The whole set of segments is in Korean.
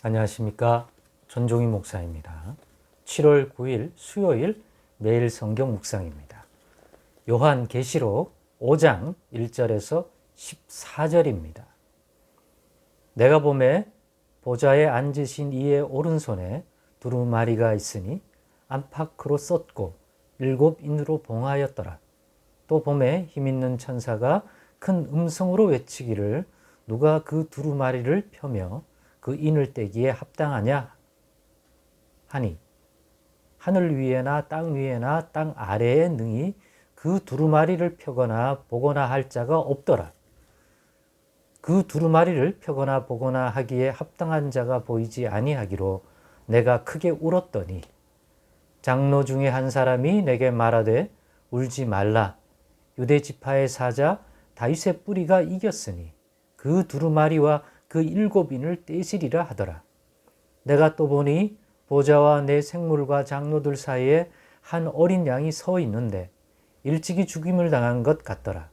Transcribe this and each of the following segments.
안녕하십니까. 전종희 목사입니다. 7월 9일 수요일 매일 성경 묵상입니다. 요한계시록 5장 1절에서 14절입니다. 내가 보매 보좌에 앉으신 이의 오른손에 두루마리가 있으니 안팎으로 썼고 7인으로 봉하였더라. 또 보매 힘있는 천사가 큰 음성으로 외치기를 누가 그 두루마리를 펴며 그 인을 떼기에 합당하냐 하니 하늘 위에나 땅 위에나 땅 아래에 능히 그 두루마리를 펴거나 보거나 할 자가 없더라. 그 두루마리를 펴거나 보거나 하기에 합당한 자가 보이지 아니하기로 내가 크게 울었더니 장로 중에 한 사람이 내게 말하되 울지 말라. 유대 지파의 사자 다윗의 뿌리가 이겼으니 그 두루마리와 그 7인을 떼시리라 하더라. 내가 또 보니 보좌와 내 생물과 장로들 사이에 한 어린 양이 서 있는데 일찍이 죽임을 당한 것 같더라.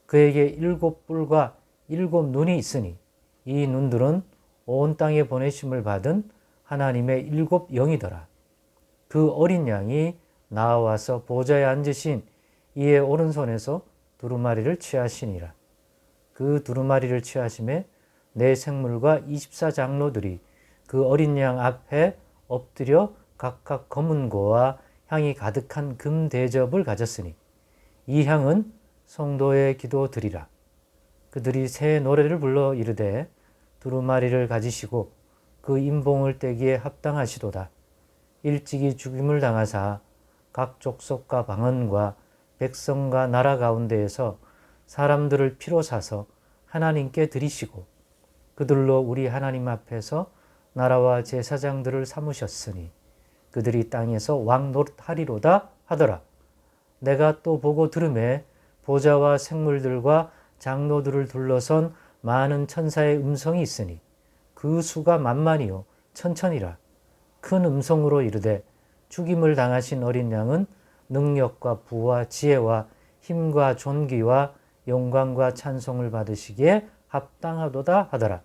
그에게 7뿔과 7눈이 있으니 이 눈들은 온 땅에 보내심을 받은 하나님의 7영이더라. 그 어린 양이 나와서 보좌에 앉으신 이의 오른손에서 두루마리를 취하시니라. 그 두루마리를 취하심에 내 생물과 24장로들이 그 어린 양 앞에 엎드려 각각 검은 고와 향이 가득한 금 대접을 가졌으니 이 향은 성도의 기도 드리라. 그들이 새 노래를 불러 이르되 두루마리를 가지시고 그 인봉을 떼기에 합당하시도다. 일찍이 죽임을 당하사 각 족속과 방언과 백성과 나라 가운데에서 사람들을 피로 사서 하나님께 드리시고 그들로 우리 하나님 앞에서 나라와 제사장들을 삼으셨으니 그들이 땅에서 왕 노릇하리로다 하더라. 내가 또 보고 들으매 보좌와 생물들과 장로들을 둘러선 많은 천사의 음성이 있으니 그 수가 만만이요 천천이라. 큰 음성으로 이르되 죽임을 당하신 어린 양은 능력과 부와 지혜와 힘과 존귀와 영광과 찬송을 받으시기에 합당하도다 하더라.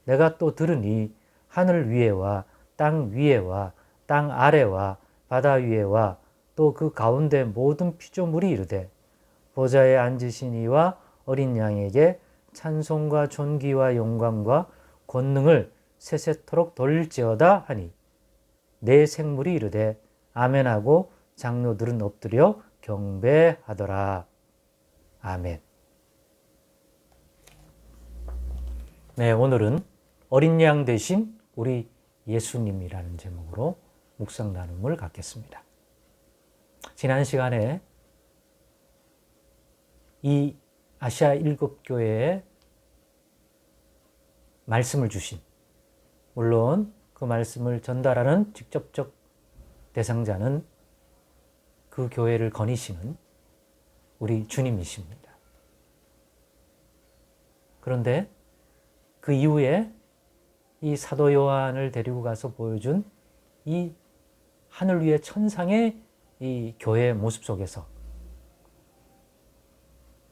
내가 또 들으니 하늘 위에와 땅 위에와 땅 아래와 바다 위에와 또 그 가운데 모든 피조물이 이르되 보좌에 앉으신 이와 어린 양에게 찬송과 존귀와 영광과 권능을 세세토록 돌릴지어다 하니 내 생물이 이르되 아멘하고 장로들은 엎드려 경배하더라. 아멘. 네, 오늘은 어린 양 대신 우리 예수님이라는 제목으로 묵상 나눔을 갖겠습니다. 지난 시간에 이 아시아 7교회에 말씀을 주신, 물론 그 말씀을 전달하는 직접적 대상자는 그 교회를 거니시는 우리 주님이십니다. 그런데 그 이후에 이 사도 요한을 데리고 가서 보여준 이 하늘 위의 천상의 이 교회의 모습 속에서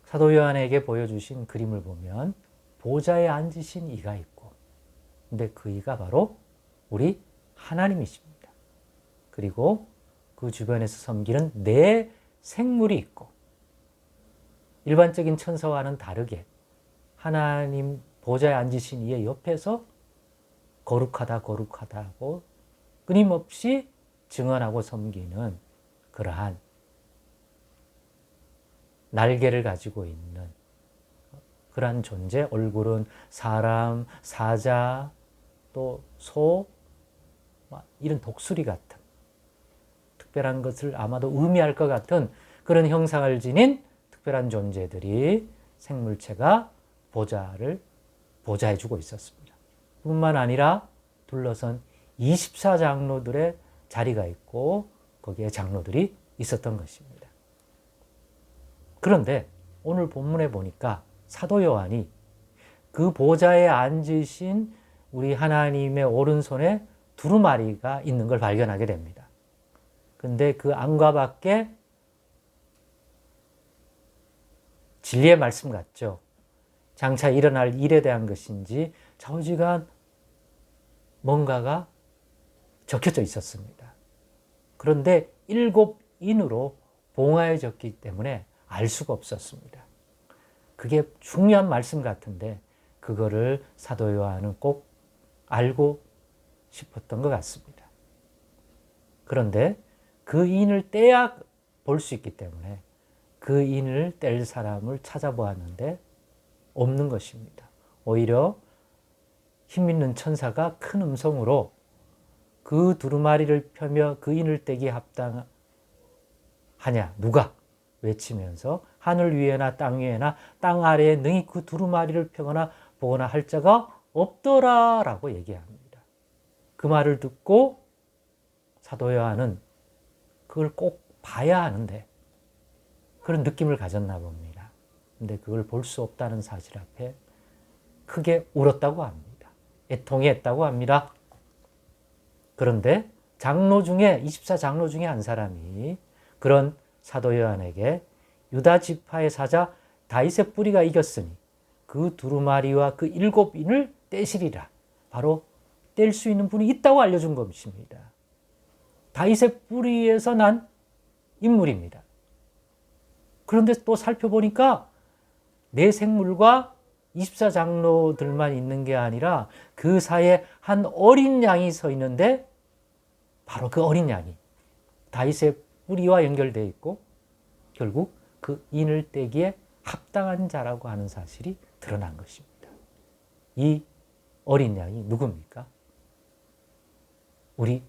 사도 요한에게 보여주신 그림을 보면 보좌에 앉으신 이가 있고, 근데 그 이가 바로 우리 하나님이십니다. 그리고 그 주변에서 섬기는 네 생물이 있고, 일반적인 천사와는 다르게 하나님 보좌에 앉으신 이의 옆에서 거룩하다 하고 끊임없이 증언하고 섬기는 그러한 날개를 가지고 있는 그러한 존재, 얼굴은 사람, 사자, 또 소, 이런 독수리 같은 특별한 것을 아마도 의미할 것 같은 그런 형상을 지닌 특별한 존재들이 생물체가 보좌해주고 있었습니다. 뿐만 아니라 둘러선 24장로들의 자리가 있고 거기에 장로들이 있었던 것입니다. 그런데 오늘 본문에 보니까 사도 요한이 그 보좌에 앉으신 우리 하나님의 오른손에 두루마리가 있는 걸 발견하게 됩니다. 근데 그 안과 밖에 진리의 말씀 같죠. 장차 일어날 일에 대한 것인지 좌우지간 뭔가가 적혀져 있었습니다. 그런데 7인으로 봉하여졌기 때문에 알 수가 없었습니다. 그게 중요한 말씀 같은데 그거를 사도 요한은 꼭 알고 싶었던 것 같습니다. 그런데 그 인을 떼야 볼 수 있기 때문에 그 인을 뗄 사람을 찾아보았는데 없는 것입니다. 오히려 힘있는 천사가 큰 음성으로 그 두루마리를 펴며 그 인을 떼기에 합당하냐 누가 외치면서 하늘 위에나 땅 위에나 땅 아래에 능히 그 두루마리를 펴거나 보거나 할 자가 없더라라고 얘기합니다. 그 말을 듣고 사도 요한은 그걸 꼭 봐야 하는데 그런 느낌을 가졌나 봅니다. 근데 그걸 볼 수 없다는 사실 앞에 크게 울었다고 합니다. 애통했다고 합니다. 그런데 장로 중에 24장로 중에 한 사람이 그런 사도 요한에게 유다 지파의 사자 다윗의 뿌리가 이겼으니 그 두루마리와 그 7인을 떼시리라. 바로 뗄 수 있는 분이 있다고 알려준 것입니다. 다윗의 뿌리에서 난 인물입니다. 그런데 또 살펴보니까 내 생물과 24장로들만 있는 게 아니라 그 사이에 한 어린 양이 서 있는데 바로 그 어린 양이 다윗의 뿌리와 연결되어 있고 결국 그 인을 떼기에 합당한 자라고 하는 사실이 드러난 것입니다. 이 어린 양이 누굽니까? 우리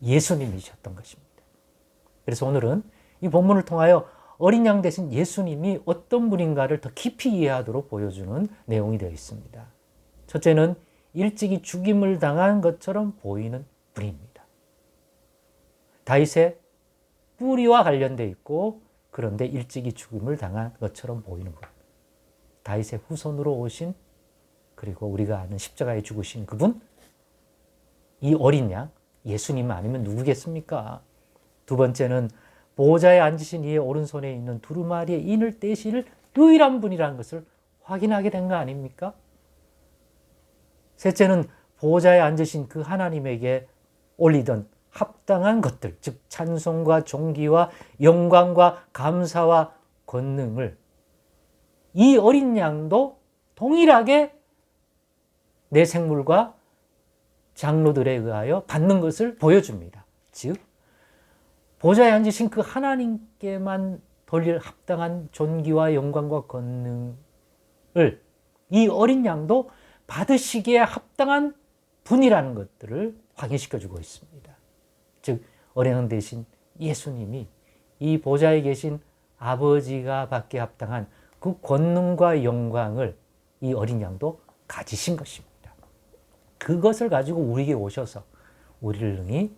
예수님이셨던 것입니다. 그래서 오늘은 이 본문을 통하여 어린 양 대신 예수님이 어떤 분인가를 더 깊이 이해하도록 보여주는 내용이 되어 있습니다. 첫째는 일찍이 죽임을 당한 것처럼 보이는 분입니다. 다윗의 뿌리와 관련되어 있고 그런데 일찍이 죽임을 당한 것처럼 보이는 분. 다윗의 후손으로 오신 그리고 우리가 아는 십자가에 죽으신 그분, 이 어린 양 예수님 아니면 누구겠습니까? 두 번째는 보호자에 앉으신 이의 오른손에 있는 두루마리의 인을 떼실 유일한 분이라는 것을 확인하게 된 거 아닙니까? 셋째는 보호자에 앉으신 그 하나님에게 올리던 합당한 것들, 즉 찬송과 존귀와 영광과 감사와 권능을 이 어린 양도 동일하게 내 생물과 장로들에 의하여 받는 것을 보여줍니다. 즉 보좌에 앉으신 그 하나님께만 돌릴 합당한 존귀와 영광과 권능을 이 어린 양도 받으시기에 합당한 분이라는 것들을 확인시켜주고 있습니다. 즉 어린 양 대신 예수님이 이 보좌에 계신 아버지가 받기에 합당한 그 권능과 영광을 이 어린 양도 가지신 것입니다. 그것을 가지고 우리에게 오셔서 우리를 능히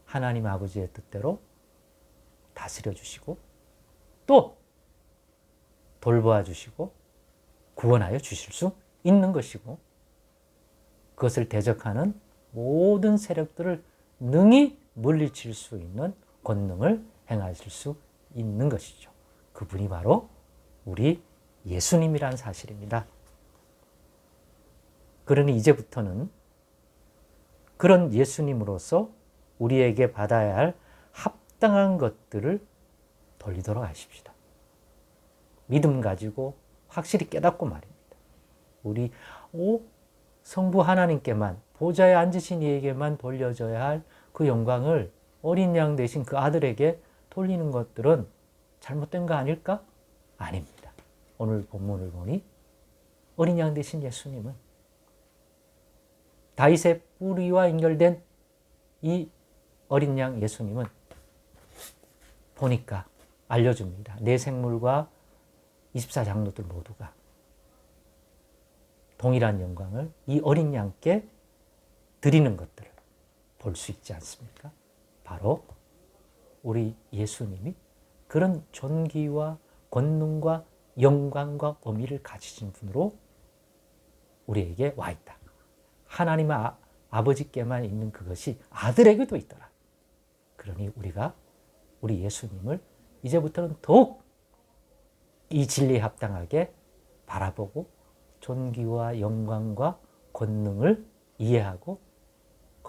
하나님 아버지의 뜻대로 다스려 주시고 또 돌보아 주시고 구원하여 주실 수 있는 것이고 그것을 대적하는 모든 세력들을 능히 물리칠 수 있는 권능을 행하실 수 있는 것이죠. 그분이 바로 우리 예수님이라는 사실입니다. 그러니 이제부터는 그런 예수님으로서 우리에게 받아야 할 합당한 것들을 돌리도록 하십시다. 믿음 가지고 확실히 깨닫고 말입니다. 우리 성부 하나님께만 보좌에 앉으신 이에게만 돌려져야 할 그 영광을 어린 양 대신 그 아들에게 돌리는 것들은 잘못된 거 아닐까? 아닙니다. 오늘 본문을 보니 어린 양 대신 예수님은 다윗의 뿌리와 연결된 이 어린 양 예수님은 보니까 알려줍니다. 내 생물과 24장로들 모두가 동일한 영광을 이 어린 양께 드리는 것들을 볼 수 있지 않습니까? 바로 우리 예수님이 그런 존귀와 권능과 영광과 어미를 가지신 분으로 우리에게 와 있다. 하나님 아버지께만 있는 그것이 아들에게도 있더라. 그러니 우리가 우리 예수님을 이제부터는 더욱 이 진리에 합당하게 바라보고 존귀와 영광과 권능을 이해하고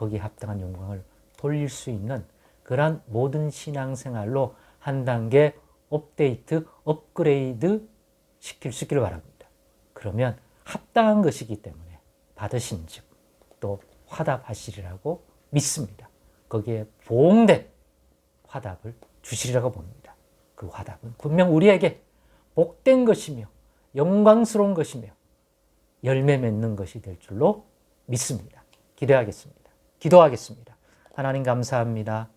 거기에 합당한 영광을 돌릴 수 있는 그러한 모든 신앙생활로 한 단계 업데이트, 업그레이드 시킬 수 있기를 바랍니다. 그러면 합당한 것이기 때문에 받으신 즉 또 화답하시리라고 믿습니다. 거기에 보응된 화답을 주시리라고 봅니다. 그 화답은 분명 우리에게 복된 것이며 영광스러운 것이며 열매 맺는 것이 될 줄로 믿습니다. 기대하겠습니다. 기도하겠습니다. 하나님 감사합니다.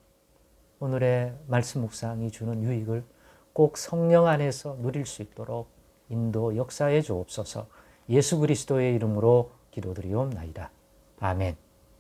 오늘의 말씀 묵상이 주는 유익을 꼭 성령 안에서 누릴 수 있도록 인도 역사해 주옵소서. 예수 그리스도의 이름으로 기도드리옵나이다. 아멘.